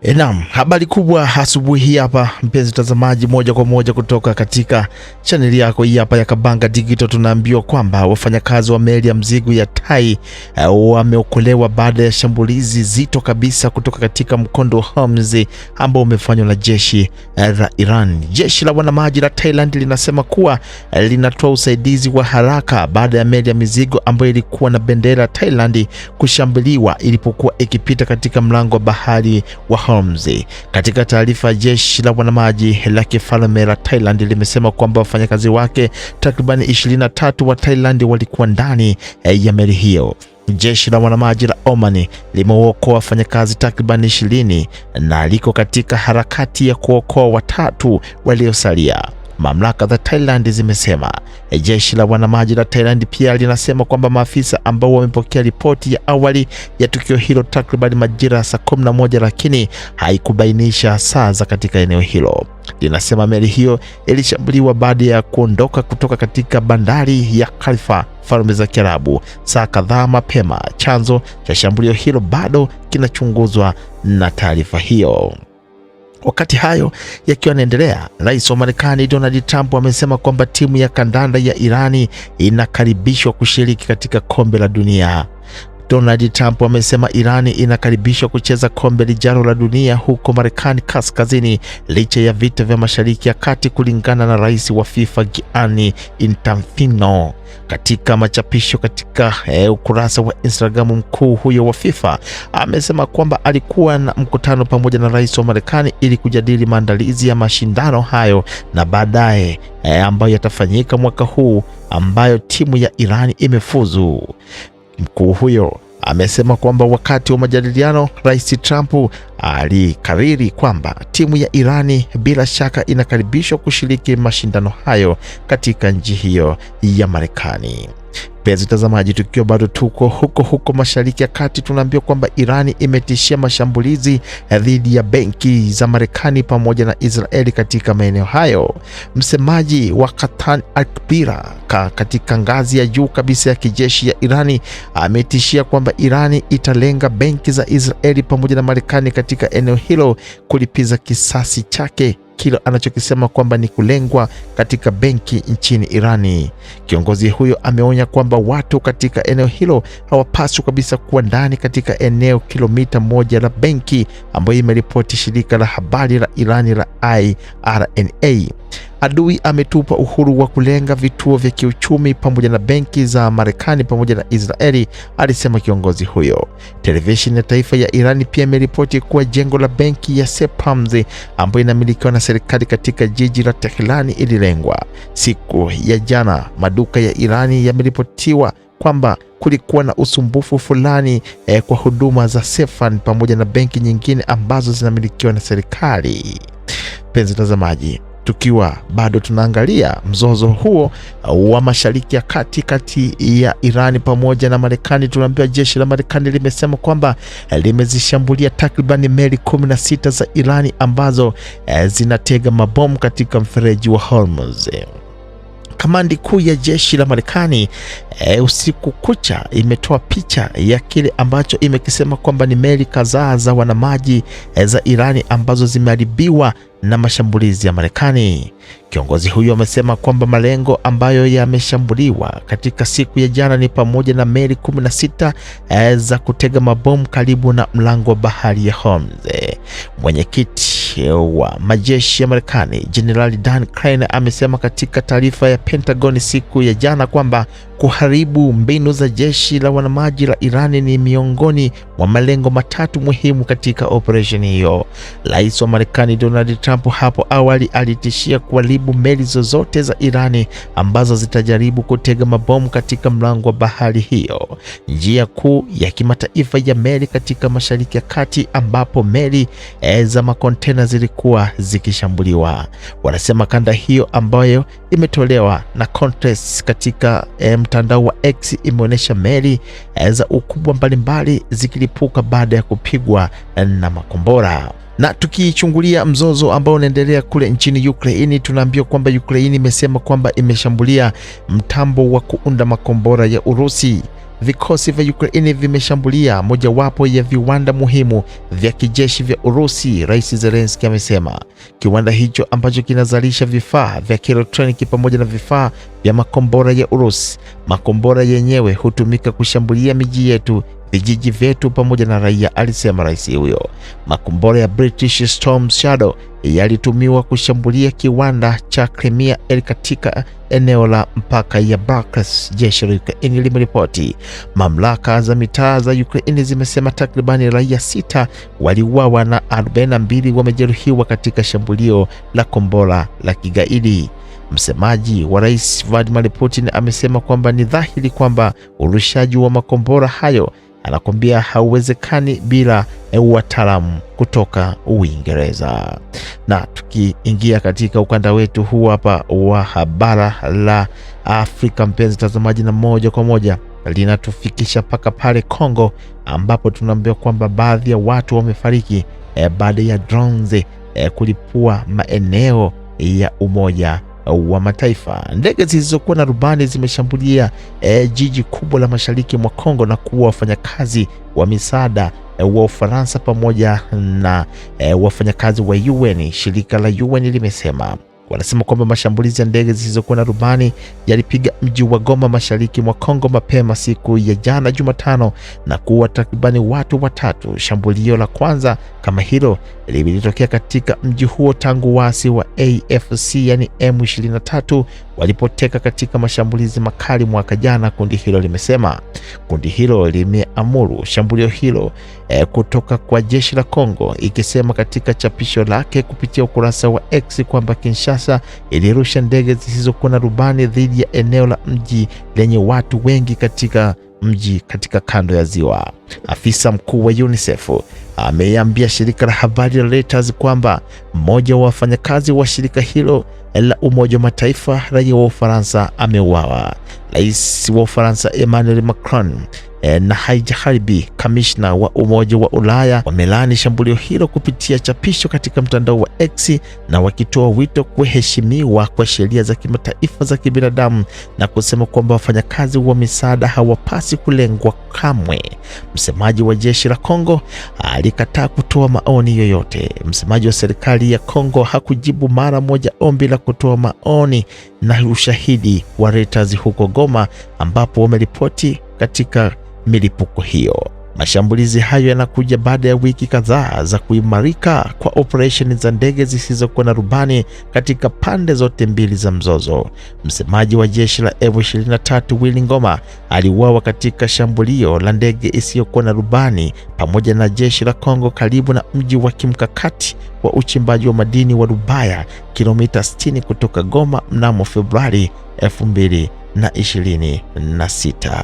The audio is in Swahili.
Naam, habari kubwa asubuhi hii hapa mpenzi mtazamaji, moja kwa moja kutoka katika chaneli yako hii hapa ya Kabanga Digital. Tunaambiwa kwamba wafanyakazi wa meli ya mzigo ya Tai wameokolewa baada ya shambulizi zito kabisa kutoka katika mkondo wa Hormuz ambao umefanywa na jeshi la Iran. Jeshi la wanamaji la Thailand linasema kuwa linatoa usaidizi wa haraka baada ya meli ya mizigo ambayo ilikuwa na bendera ya Thailand kushambuliwa ilipokuwa ikipita katika mlango wa bahari wa Hormuz. Katika taarifa, jeshi la wanamaji la kifalme la Thailand limesema kwamba wafanyakazi wake takriban 23 wa Thailand walikuwa ndani ya meli hiyo. Jeshi la wanamaji la Oman limeokoa wafanyakazi takriban 20 na liko katika harakati ya kuokoa watatu waliosalia, mamlaka za Thailand zimesema. Jeshi la wanamaji la Thailand pia linasema kwamba maafisa ambao wamepokea ripoti ya awali ya tukio hilo takriban majira saa 11, lakini haikubainisha saa za katika eneo hilo. Linasema meli hiyo ilishambuliwa baada ya kuondoka kutoka katika bandari ya Khalifa, Falme za Kiarabu, saa kadhaa mapema. Chanzo cha shambulio hilo bado kinachunguzwa na taarifa hiyo. Wakati hayo yakiwa yanaendelea, Rais wa Marekani Donald Trump amesema kwamba timu ya kandanda ya Irani inakaribishwa kushiriki katika kombe la dunia. Donald Trump amesema Irani inakaribishwa kucheza kombe lijalo la dunia huko Marekani kaskazini licha ya vita vya Mashariki ya Kati, kulingana na rais wa FIFA Gianni Infantino. Katika machapisho katika ukurasa wa Instagram, mkuu huyo wa FIFA amesema kwamba alikuwa na mkutano pamoja na rais wa Marekani ili kujadili maandalizi ya mashindano hayo na baadaye ambayo yatafanyika mwaka huu ambayo timu ya Irani imefuzu. Mkuu huyo amesema kwamba wakati wa majadiliano, Rais Trump alikariri kwamba timu ya Irani bila shaka inakaribishwa kushiriki mashindano hayo katika nchi hiyo ya Marekani. Mpenzi mtazamaji, tukiwa bado tuko huko Mashariki ya Kati, tunaambiwa kwamba Irani imetishia mashambulizi dhidi ya benki za Marekani pamoja na Israeli katika maeneo hayo. Msemaji wa Katan Akbira katika ngazi ya juu kabisa ya kijeshi ya Irani ametishia kwamba Irani italenga benki za Israeli pamoja na Marekani katika eneo hilo kulipiza kisasi chake, kile anachokisema kwamba ni kulengwa katika benki nchini Irani. Kiongozi huyo ameonya kwamba watu katika eneo hilo hawapaswi kabisa kuwa ndani katika eneo kilomita 1 la benki, ambayo imeripoti shirika la habari la Irani la IRNA. Adui ametupa uhuru wa kulenga vituo vya kiuchumi pamoja na benki za Marekani pamoja na Israeli, alisema kiongozi huyo. Televisheni ya taifa ya Irani pia imeripoti kuwa jengo la benki ya Sepams ambayo inamilikiwa na serikali katika jiji la Tehran ililengwa. Siku ya jana, maduka ya Irani yameripotiwa kwamba kulikuwa na usumbufu fulani kwa huduma za Sefan pamoja na benki nyingine ambazo zinamilikiwa na serikali. Penzi mtazamaji, tukiwa bado tunaangalia mzozo huo wa Mashariki ya Kati kati ya Irani pamoja na Marekani, tunaambiwa jeshi la Marekani limesema kwamba limezishambulia takriban meli 16 za Irani ambazo zinatega mabomu katika mfereji wa Hormuz. Kamandi kuu ya jeshi la Marekani usiku kucha imetoa picha ya kile ambacho imekisema kwamba ni meli kadhaa za wanamaji za Irani ambazo zimeharibiwa na mashambulizi ya Marekani. Kiongozi huyo amesema kwamba malengo ambayo yameshambuliwa katika siku ya jana ni pamoja na meli 16 za kutega mabomu karibu na mlango wa bahari ya Hormuz. Mwenyekiti wa majeshi ya Marekani General Dan Crane amesema katika taarifa ya Pentagon siku ya jana kwamba kuharibu mbinu za jeshi la wanamaji la Irani ni miongoni mwa malengo matatu muhimu katika operation hiyo. Rais wa Marekani Donald Trump hapo awali alitishia kuharibu meli zozote za Irani ambazo zitajaribu kutega mabomu katika mlango wa bahari hiyo, njia kuu ya kimataifa ya meli katika Mashariki ya Kati, ambapo meli za makontena zilikuwa zikishambuliwa. Wanasema kanda hiyo ambayo imetolewa na Congress katika mtandao wa X imeonyesha meli za ukubwa mbalimbali zikilipuka baada ya kupigwa na makombora. Na tukichungulia mzozo ambao unaendelea kule nchini Ukraine, tunaambiwa kwamba Ukraine imesema kwamba imeshambulia mtambo wa kuunda makombora ya Urusi. vikosi vya Ukraine vimeshambulia mojawapo ya viwanda muhimu vya kijeshi vya Urusi, Rais Zelensky amesema. Kiwanda hicho ambacho kinazalisha vifaa vya kielektroniki pamoja na vifaa vya makombora ya Urusi. Makombora yenyewe hutumika kushambulia miji yetu, vijiji vyetu pamoja na raia, alisema rais huyo. Makombora ya British Storm Shadow yalitumiwa kushambulia kiwanda cha Crimea katika eneo la mpaka ya Barkas, jeshi la Ukraine limeripoti. Mamlaka za mitaa za Ukraine zimesema takribani raia 6 waliuawa na 42 wamejeruhiwa katika shambulio la kombora la kigaidi. Msemaji wa Rais Vladimir Putin amesema kwamba ni dhahiri kwamba urushaji wa makombora hayo, anakwambia, hauwezekani bila wataalamu kutoka Uingereza. Na tukiingia katika ukanda wetu huu hapa wa bara la Afrika, mpenzi mtazamaji, na moja kwa moja linatufikisha paka pale Kongo, ambapo tunaambiwa kwamba baadhi ya watu wamefariki baada ya drones kulipua maeneo ya Umoja wa Mataifa. Ndege zilizokuwa na rubani zimeshambulia jiji kubwa la mashariki mwa Kongo na kuua wafanyakazi wa misaada wa Ufaransa pamoja na wafanyakazi wa UN. Shirika la UN limesema, wanasema kwamba mashambulizi ya ndege zisizokuwa na rubani yalipiga mji wa Goma mashariki mwa Kongo mapema siku ya jana Jumatano na kuua takribani watu 3. Shambulio la kwanza kama hilo lilitokea katika mji huo tangu waasi wa AFC yani M23 walipoteka katika mashambulizi makali mwaka jana, kundi hilo limesema. Kundi hilo limeamuru shambulio hilo kutoka kwa jeshi la Kongo, ikisema katika chapisho lake kupitia ukurasa wa X kwamba Kinshasa ilirusha ndege zisizokuwa na rubani dhidi ya eneo la mji lenye watu wengi katika mji katika kando ya ziwa. Afisa mkuu wa UNICEF ameambia shirika la habari la Reuters kwamba mmoja wa wafanyakazi wa shirika hilo la Umoja wa Mataifa, raia wa Ufaransa, ameuawa. Rais wa Ufaransa Emmanuel Macron na Haji Harbi, kamishna wa Umoja wa Ulaya, wamelaani shambulio hilo kupitia chapisho katika mtandao wa X na wakitoa wito kuheshimiwa kwa sheria za kimataifa za kibinadamu na kusema kwamba wafanyakazi wa misaada hawapasi kulengwa kamwe. Msemaji wa jeshi la Kongo alikataa kutoa maoni yoyote. Msemaji wa serikali ya Kongo hakujibu mara moja ombi la kutoa maoni na ushahidi wa Reuters huko Goma, ambapo wameripoti katika milipuko hiyo. Mashambulizi hayo yanakuja baada ya wiki kadhaa za kuimarika kwa operesheni za ndege zisizokuwa na rubani katika pande zote mbili za mzozo. Msemaji wa jeshi la M23 Willy Ngoma aliuawa katika shambulio la ndege isiyokuwa na rubani pamoja na jeshi la Kongo karibu na mji wa kimkakati wa uchimbaji wa madini wa Rubaya, kilomita 60 kutoka Goma mnamo Februari 2026.